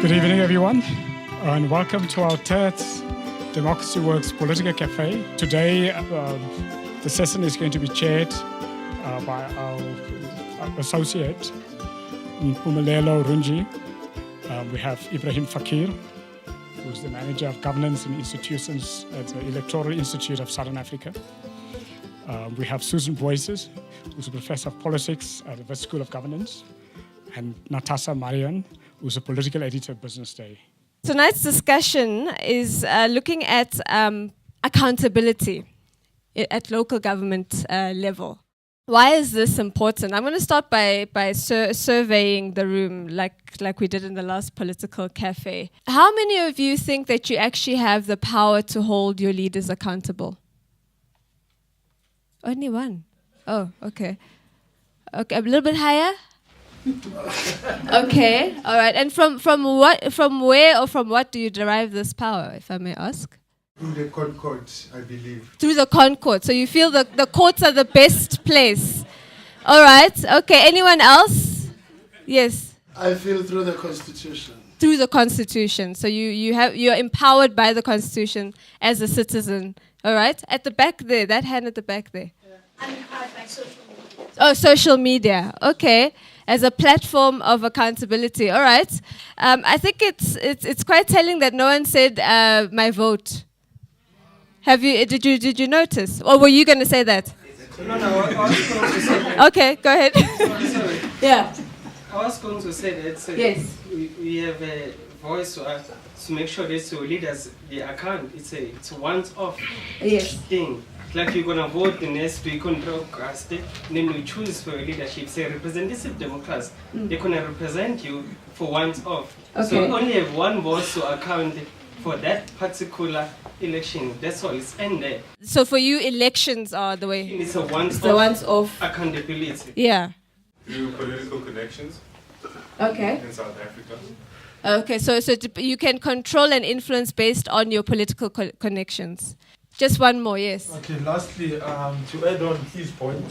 Good evening, everyone, and welcome to our third Democracy Works Political Cafe. Today, the session is going to be chaired by our associate, Nompumelelo Runji. We have Ebrahim Fakir, who's the Manager of Governance and Institutions at the Electoral Institute of Southern Africa. We have Susan Booysen, who's a Professor of Politics at the Wits School of Governance, and Natasha Marrian, who's a Political Editor at Business Day. Tonight's discussion is looking at accountability at local government level. Why is this important? I'm going to start by surveying the room like we did in the last political cafe. How many of you think that you actually have the power to hold your leaders accountable? Only one. Oh, okay. Okay, a little bit higher? Okay, all right. And from where or from what do you derive this power, if I may ask? Through the Concord, I believe. Through the Concord. So you feel the courts are the best place. All right. Okay. Anyone else? Yes. I feel through the Constitution. Through the Constitution. So you're empowered by the Constitution as a citizen. All right. At the back there, that hand at the back there. I'm empowered by social media. Oh, social media. Okay. As a platform of accountability. All right. I think it's quite telling that no one said my vote. Have you? Did you notice? Or were you going to say that? No, I was going to say that. Okay, go ahead. Sorry. Yeah. I was going to say that Yes. we have a voice to make sure that your leaders, the account, it's a once-off thing. Like you're going to vote the next week on broadcast, then you choose for your leadership. Say representative Democrats, they're going to represent you for once off. Okay. So you only have one voice to account for that particular election. That's all. It's end there. So for you, elections are the way. It's a once-off accountability. Yeah. Through political connections Okay. in South Africa. Okay. So you can control and influence based on your political connections. Just one more, yes. Okay, lastly, to add on his point,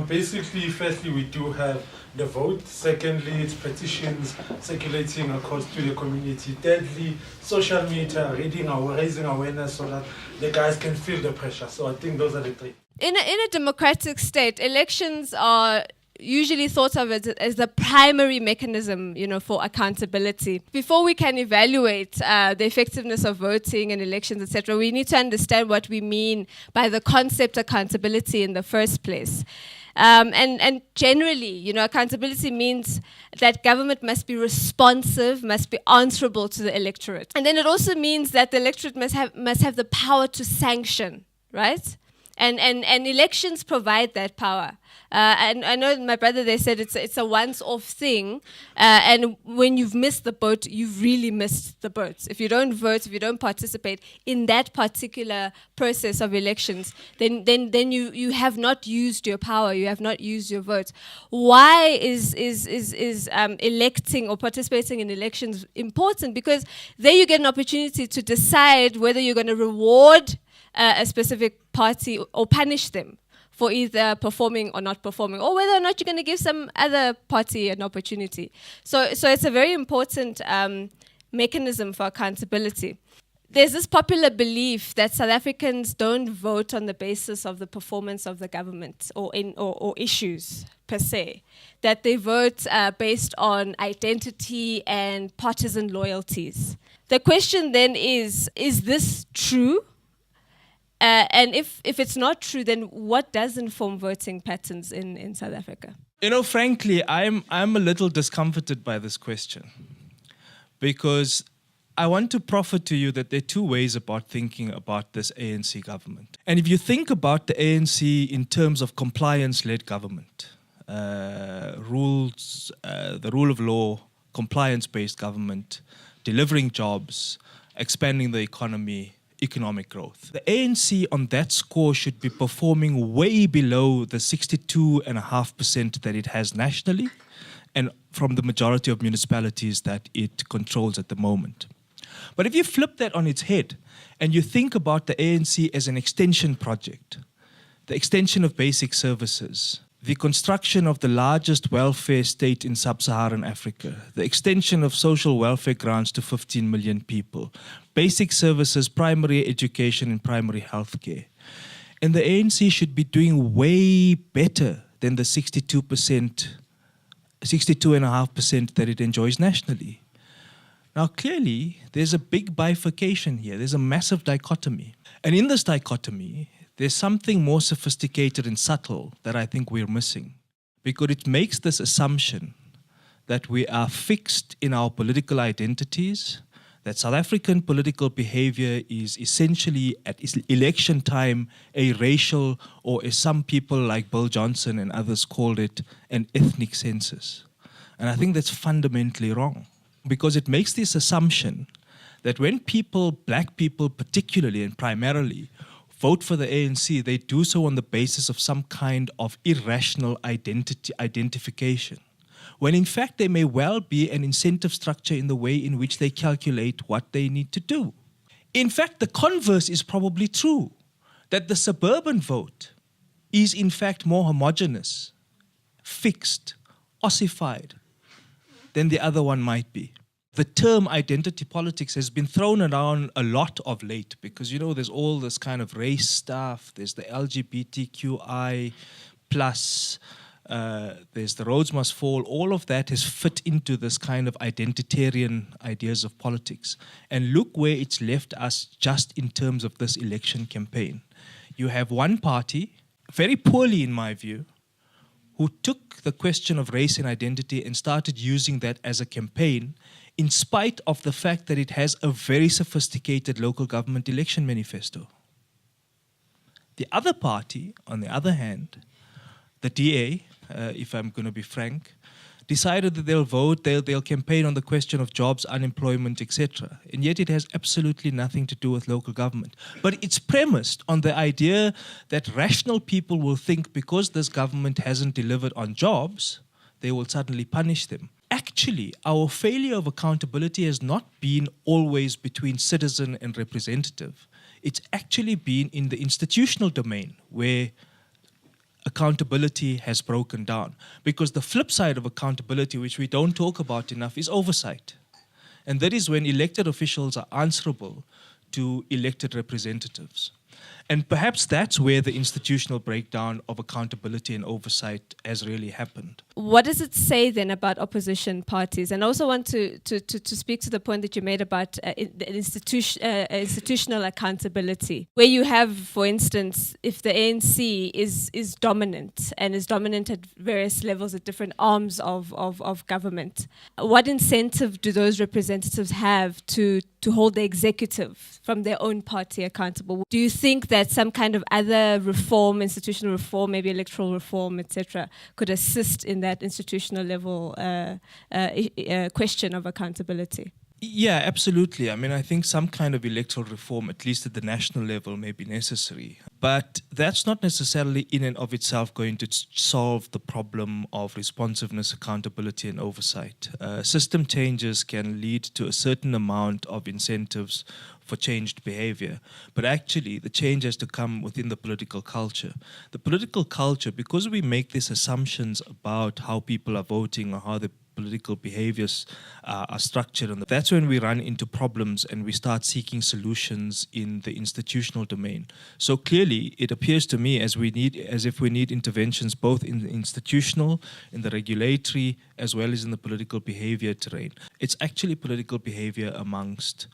basically, firstly, we do have the vote. Secondly, it's petitions circulating across to the community. Thirdly, social media, raising awareness so that the guys can feel the pressure. So I think those are the three. In a democratic state, elections are usually thought of as the primary mechanism, for accountability. Before we can evaluate the effectiveness of voting and elections, etc., we need to understand what we mean by the concept accountability in the first place. And generally, accountability means that government must be responsive, must be answerable to the electorate. And then it also means that the electorate must have the power to sanction, right? And elections provide that power. And I know my brother, they said it's a once-off thing. And when you've missed the boat, you've really missed the boat. If you don't vote, if you don't participate in that particular process of elections, then you have not used your power. You have not used your vote. Why is electing or participating in elections important? Because there you get an opportunity to decide whether you're going to reward a specific party or punish them for either performing or not performing, or whether or not you're going to give some other party an opportunity. So it's a very important mechanism for accountability. There's this popular belief that South Africans don't vote on the basis of the performance of the government or issues per se, that they vote based on identity and partisan loyalties. The question then is this true? And if it's not true, then what does inform voting patterns in South Africa? Frankly, I'm a little discomforted by this question because I want to proffer to you that there are two ways about thinking about this ANC government. And if you think about the ANC in terms of compliance-led government, rules, the rule of law, compliance-based government, delivering jobs, expanding the economy, economic growth. The ANC on that score should be performing way below the 62.5% that it has nationally and from the majority of municipalities that it controls at the moment. But if you flip that on its head and you think about the ANC as an extension project, the extension of basic services, the construction of the largest welfare state in sub-Saharan Africa, the extension of social welfare grants to 15 million people, basic services, primary education and primary health care. And the ANC should be doing way better than the 62.5% that it enjoys nationally. Now, clearly, there's a big bifurcation here. There's a massive dichotomy. And in this dichotomy, there's something more sophisticated and subtle that I think we're missing. Because it makes this assumption that we are fixed in our political identities, that South African political behavior is essentially at election time a racial, or as some people like Bill Johnson and others called it, an ethnic census. And I think that's fundamentally wrong, because it makes this assumption that when people, black people particularly and primarily, vote for the ANC, they do so on the basis of some kind of irrational identification, when in fact there may well be an incentive structure in the way in which they calculate what they need to do. In fact, the converse is probably true, that the suburban vote is in fact more homogeneous, fixed, ossified than the other one might be. The term identity politics has been thrown around a lot of late because, you know, there's all this kind of race stuff, there's the LGBTQI+, there's the roads must fall. All of that has fit into this kind of identitarian ideas of politics. And look where it's left us just in terms of this election campaign. You have one party, very poorly in my view, who took the question of race and identity and started using that as a campaign, in spite of the fact that it has a very sophisticated local government election manifesto. The other party, on the other hand, the DA, if I'm going to be frank, decided that they'll vote, they'll campaign on the question of jobs, unemployment, etc. And yet it has absolutely nothing to do with local government. But it's premised on the idea that rational people will think because this government hasn't delivered on jobs, they will suddenly punish them. Actually, our failure of accountability has not been always between citizen and representative. It's actually been in the institutional domain where accountability has broken down. Because the flip side of accountability, which we don't talk about enough, is oversight. And that is when elected officials are answerable to elected representatives. And perhaps that's where the institutional breakdown of accountability and oversight has really happened. What does it say then about opposition parties? And I also want to speak to the point that you made about institutional accountability, where you have, for instance, if the ANC is dominant and is dominant at various levels at different arms of government, what incentive do those representatives have to hold the executive from their own party accountable? Do you think that some kind of other reform, institutional reform, maybe electoral reform, etc., could assist in that institutional level question of accountability? Yeah, absolutely. I mean, I think some kind of electoral reform, at least at the national level, may be necessary. But that's not necessarily in and of itself going to solve the problem of responsiveness, accountability, and oversight. System changes can lead to a certain amount of incentives for changed behavior. But actually, the change has to come within the political culture. The political culture, because we make these assumptions about how people are voting or how the political behaviors are structured, and that's when we run into problems and we start seeking solutions in the institutional domain. So clearly, it appears to me as if we need interventions both in the institutional, in the regulatory, as well as in the political behavior terrain. It's actually political behavior amongst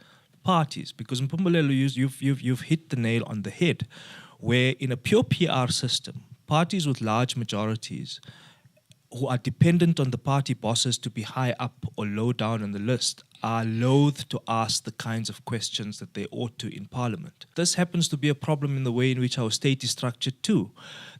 parties, because Nompumelelo, you've hit the nail on the head, where in a pure PR system, parties with large majorities who are dependent on the party bosses to be high up or low down on the list are loath to ask the kinds of questions that they ought to in Parliament. This happens to be a problem in the way in which our state is structured too.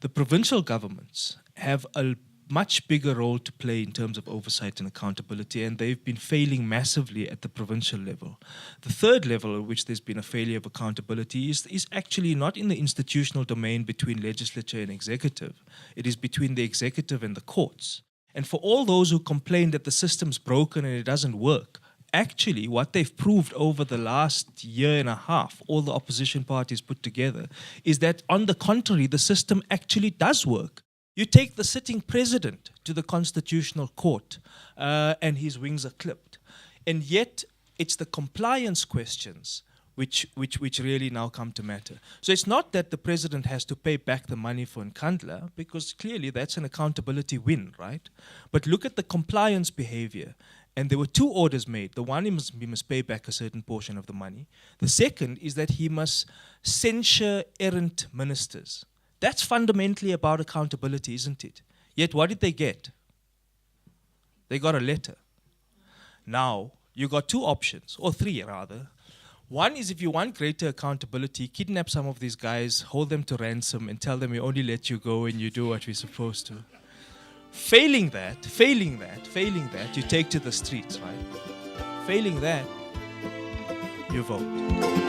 The provincial governments have a much bigger role to play in terms of oversight and accountability, and they've been failing massively at the provincial level. The third level at which there's been a failure of accountability is actually not in the institutional domain between legislature and executive. It is between the executive and the courts. And for all those who complain that the system's broken and it doesn't work, actually what they've proved over the last year and a half, all the opposition parties put together, is that on the contrary, the system actually does work. You take the sitting president to the Constitutional Court and his wings are clipped. And yet, it's the compliance questions which really now come to matter. So it's not that the president has to pay back the money for Nkandla, because clearly that's an accountability win, right? But look at the compliance behavior. And there were two orders made. The one, he must pay back a certain portion of the money. The second is that he must censure errant ministers. That's fundamentally about accountability, isn't it? Yet what did they get? They got a letter. Now, you got two options, or three rather. One is, if you want greater accountability, kidnap some of these guys, hold them to ransom, and tell them we only let you go and you do what we're supposed to. Failing that, you take to the streets, right? Failing that, you vote.